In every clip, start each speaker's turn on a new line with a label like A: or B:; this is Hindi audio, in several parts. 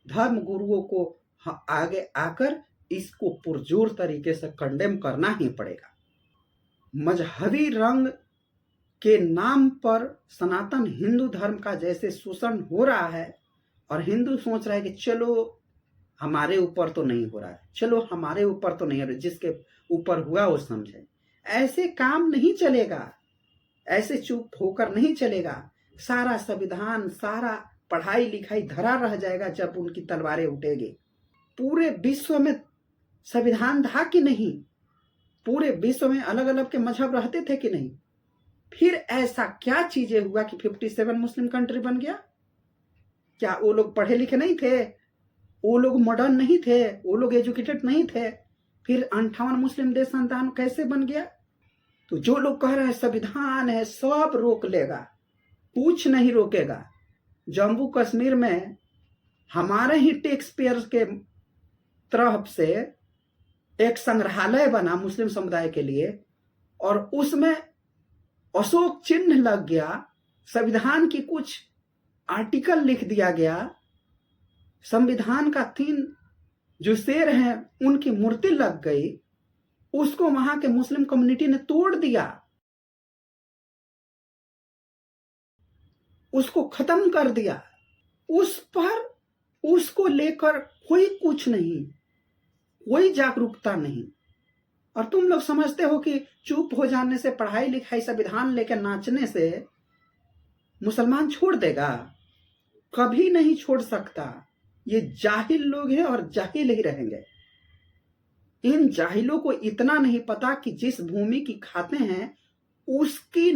A: धर्म गुरुओं को आगे आकर इसको पुरजोर तरीके से कंडेम करना ही पड़ेगा। मजहबी रंग के नाम पर सनातन हिंदू धर्म का जैसे शोषण हो रहा है और हिंदू सोच रहा है कि चलो हमारे ऊपर तो नहीं हो रहा है, चलो हमारे ऊपर तो नहीं हो रहा, जिसके ऊपर हुआ वो समझे। ऐसे काम नहीं चलेगा, ऐसे चुप होकर नहीं चलेगा। सारा संविधान, सारा पढ़ाई लिखाई धरा रह जाएगा जब उनकी तलवारें उठेगी। पूरे विश्व में संविधान था कि नहीं? पूरे विश्व में अलग अलग के मजहब रहते थे कि नहीं? फिर ऐसा क्या चीजें हुआ कि 57 मुस्लिम कंट्री बन गया? क्या वो लोग पढ़े लिखे नहीं थे? वो लोग मॉडर्न नहीं थे? वो लोग एजुकेटेड नहीं थे? फिर 58 मुस्लिम देश संतान कैसे बन गया? तो जो लोग कह रहे हैं संविधान है सब रोक लेगा, कुछ नहीं रोकेगा। जम्मू कश्मीर में हमारे ही टैक्स पेयर के तरफ से एक संग्रहालय बना मुस्लिम समुदाय के लिए और उसमें अशोक चिन्ह लग गया, संविधान की कुछ आर्टिकल लिख दिया गया, संविधान का 3 जो शेर हैं उनकी मूर्ति लग गई, उसको वहां के मुस्लिम कम्युनिटी ने तोड़ दिया, उसको खत्म कर दिया। उस पर उसको लेकर कोई कुछ नहीं, कोई जागरूकता नहीं। और तुम लोग समझते हो कि चुप हो जाने से, पढ़ाई लिखाई संविधान लेकर नाचने से मुसलमान छोड़ देगा? कभी नहीं छोड़ सकता। ये जाहिल लोग हैं और जाहिल ही रहेंगे। इन जाहिलों को इतना नहीं पता कि जिस भूमि की खाते हैं उसकी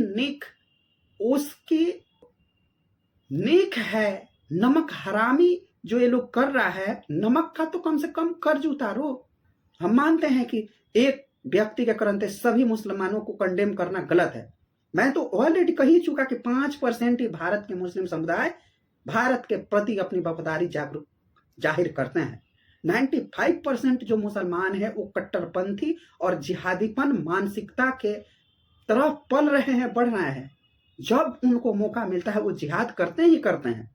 A: नीक है। नमक हरामी जो ये लोग कर रहा है, नमक का तो कम से कम कर्ज उतारो। हम मानते हैं कि एक व्यक्ति के करते सभी मुसलमानों को कंडेम करना गलत है। मैं तो ऑलरेडी कह ही चुका कि 5% ही भारत के मुस्लिम समुदाय भारत के प्रति अपनी वफादारी जाहिर करते हैं। 95% जो मुसलमान है वो कट्टरपंथी और जिहादीपन मानसिकता के तरफ पल रहे हैं, बढ़ रहे हैं। जब उनको मौका मिलता है वो जिहाद करते ही करते हैं।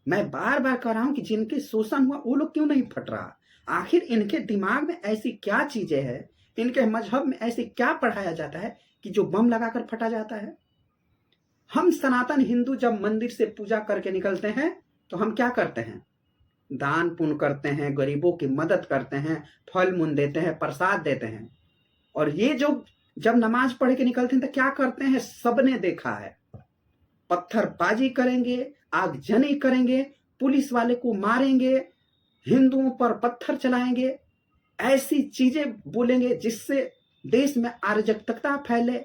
A: मैं बार बार कह रहा हूं कि जिनके शोषण हुआ वो लोग क्यों नहीं फट रहा? आखिर इनके दिमाग में ऐसी क्या चीजें हैं, इनके मजहब में ऐसे क्या पढ़ाया जाता है कि जो बम लगाकर फटा जाता है? हम सनातन हिंदू जब मंदिर से पूजा करके निकलते हैं तो हम क्या करते हैं? दान पुण्य करते हैं, गरीबों की मदद करते हैं, फल मूल देते हैं, प्रसाद देते हैं। और ये जो जब नमाज पढ़ के निकलते हैं तो क्या करते हैं? सबने देखा है, पत्थरबाजी करेंगे, आगजनी करेंगे, पुलिस वाले को मारेंगे, हिंदुओं पर पत्थर चलाएंगे, ऐसी चीजें बोलेंगे जिससे देश में अराजकता फैले।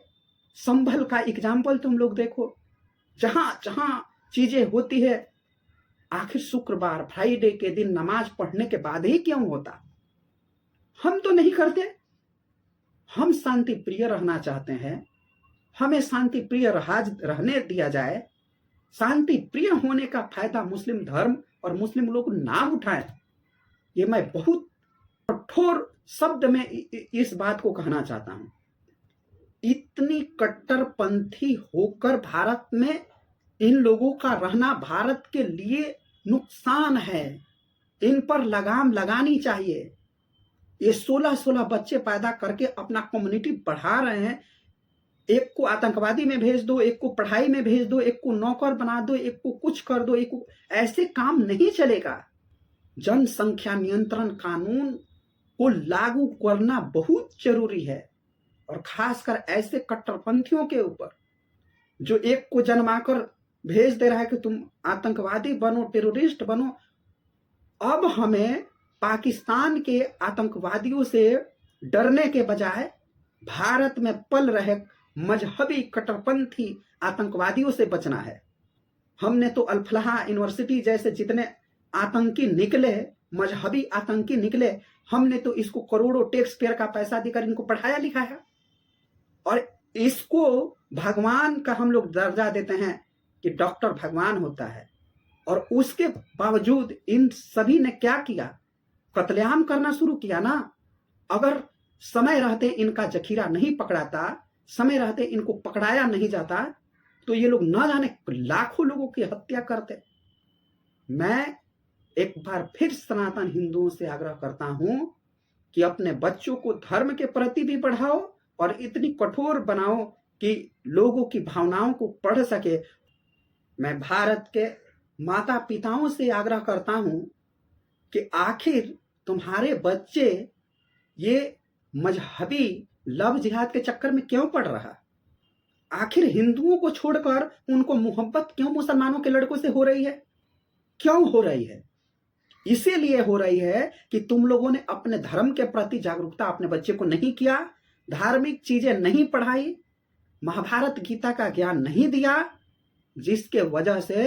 A: संभल का एग्जाम्पल तुम लोग देखो, जहां जहां चीजें होती है, आखिर शुक्रवार फ्राइडे के दिन नमाज पढ़ने के बाद ही क्यों होता? हम तो नहीं करते। हम शांति प्रिय रहना चाहते हैं, हमें शांति प्रिय रहने दिया जाए। शांति प्रिय होने का फायदा मुस्लिम धर्म और मुस्लिम लोग ना उठाएं। ये मैं बहुत कठोर शब्द में इस बात को कहना चाहता हूं। इतनी कट्टरपंथी होकर भारत में इन लोगों का रहना भारत के लिए नुकसान है। इन पर लगाम लगानी चाहिए। ये 16-16 बच्चे पैदा करके अपना कम्युनिटी बढ़ा रहे हैं। एक को आतंकवादी में भेज दो, एक को पढ़ाई में भेज दो, एक को नौकर बना दो, एक को कुछ कर दो, एक को, ऐसे काम नहीं चलेगा। जनसंख्या नियंत्रण कानून को लागू करना बहुत जरूरी है, और खासकर ऐसे कट्टरपंथियों के ऊपर जो एक को जन्माकर भेज दे रहा है कि तुम आतंकवादी बनो, टेररिस्ट बनो। अब हमें पाकिस्तान के आतंकवादियों से डरने के बजाय भारत में पल रहे मजहबी कट्टरपंथी आतंकवादियों से बचना है। हमने तो अल-फलाह यूनिवर्सिटी जैसे जितने आतंकी निकले, मजहबी आतंकी निकले, हमने तो इसको करोड़ों टैक्स पेयर का पैसा देकर इनको पढ़ाया लिखाया, और इसको भगवान का हम लोग दर्जा देते हैं कि डॉक्टर भगवान होता है। और उसके बावजूद इन सभी ने क्या किया? कत्लेआम करना शुरू किया ना। अगर समय रहते इनका जखीरा नहीं पकड़ाता, समय रहते इनको पकड़ाया नहीं जाता, तो ये लोग ना जाने लाखों लोगों की हत्या करते। मैं एक बार फिर सनातन हिंदुओं से आग्रह करता हूं कि अपने बच्चों को धर्म के प्रति भी बढ़ाओ और इतनी कठोर बनाओ कि लोगों की भावनाओं को पढ़ सके। मैं भारत के माता पिताओं से आग्रह करता हूं कि आखिर तुम्हारे बच्चे ये मजहबी लव जिहाद के चक्कर में क्यों पड़ रहा? आखिर हिंदुओं को छोड़कर उनको मोहब्बत क्यों मुसलमानों के लड़कों से हो रही है? क्यों हो रही है? इसीलिए हो रही है कि तुम लोगों ने अपने धर्म के प्रति जागरूकता अपने बच्चे को नहीं किया, धार्मिक चीजें नहीं पढ़ाई, महाभारत गीता का ज्ञान नहीं दिया, जिसके वजह से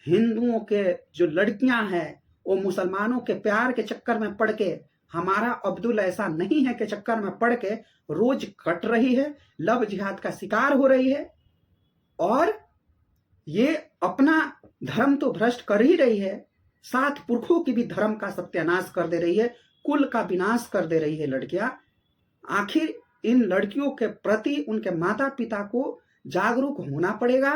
A: हिंदुओं के जो लड़कियां हैं वो मुसलमानों के प्यार के चक्कर में पड़ के, हमारा अब्दुल ऐसा नहीं है के चक्कर में पड़ के रोज कट रही है, लव जिहाद का शिकार हो रही है और ये अपना धर्म तो भ्रष्ट कर ही रही है, सात पुरखों की भी धर्म का सत्यानाश कर दे रही है, कुल का विनाश कर दे रही है लड़कियां। आखिर इन लड़कियों के प्रति उनके माता पिता को जागरूक होना पड़ेगा,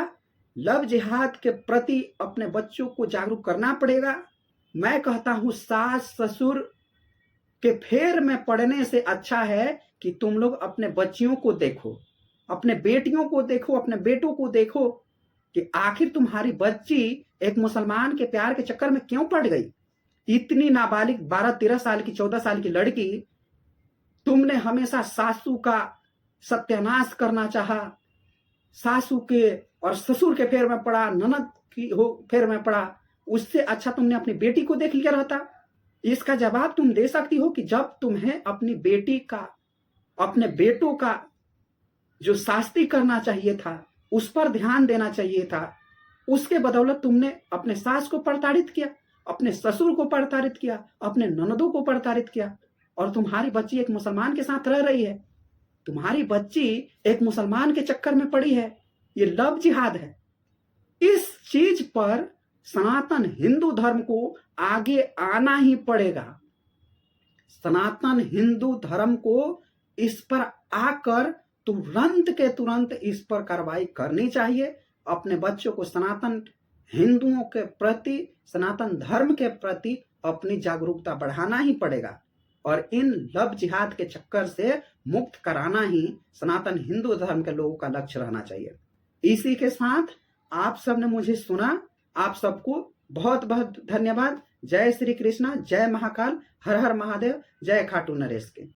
A: लव जिहाद के प्रति अपने बच्चों को जागरूक करना पड़ेगा। मैं कहता हूं सास ससुर के फेर में पड़ने से अच्छा है कि तुम लोग अपने बच्चियों को देखो, अपने बेटियों को देखो, अपने बेटों को देखो कि आखिर तुम्हारी बच्ची एक मुसलमान के प्यार के चक्कर में क्यों पड़ गई। इतनी नाबालिग 12-13 साल की 14 साल की लड़की, तुमने हमेशा सासू का सत्यानाश करना चाहा, सासू के और ससुर के फेर में पड़ा, ननद की हो फेर में पड़ा, उससे अच्छा तुमने अपनी बेटी को देख लिया रहता। इसका जवाब तुम दे सकती हो कि जब तुम्हें अपनी बेटी का, अपने बेटों का जो शास्ति करना चाहिए था, उस पर ध्यान देना चाहिए था, उसके बदौलत तुमने अपने सास को प्रताड़ित किया, अपने ससुर को प्रताड़ित किया, अपने ननदों को प्रताड़ित किया और तुम्हारी बच्ची एक मुसलमान के साथ रह रही है, तुम्हारी बच्ची एक मुसलमान के चक्कर में पड़ी है। ये लव जिहाद है। इस चीज पर सनातन हिंदू धर्म को आगे आना ही पड़ेगा। सनातन हिंदू धर्म को इस पर आकर तुरंत के तुरंत इस पर कार्रवाई करनी चाहिए। अपने बच्चों को सनातन हिंदुओं के प्रति, सनातन धर्म के प्रति अपनी जागरूकता बढ़ाना ही पड़ेगा और इन लव जिहाद के चक्कर से मुक्त कराना ही सनातन हिंदू धर्म के लोगों का लक्ष्य रहना चाहिए। इसी के साथ आप सबने मुझे सुना, आप सबको बहुत बहुत धन्यवाद। जय श्री कृष्णा, जय महाकाल, हर हर महादेव, जय खाटू नरेश के।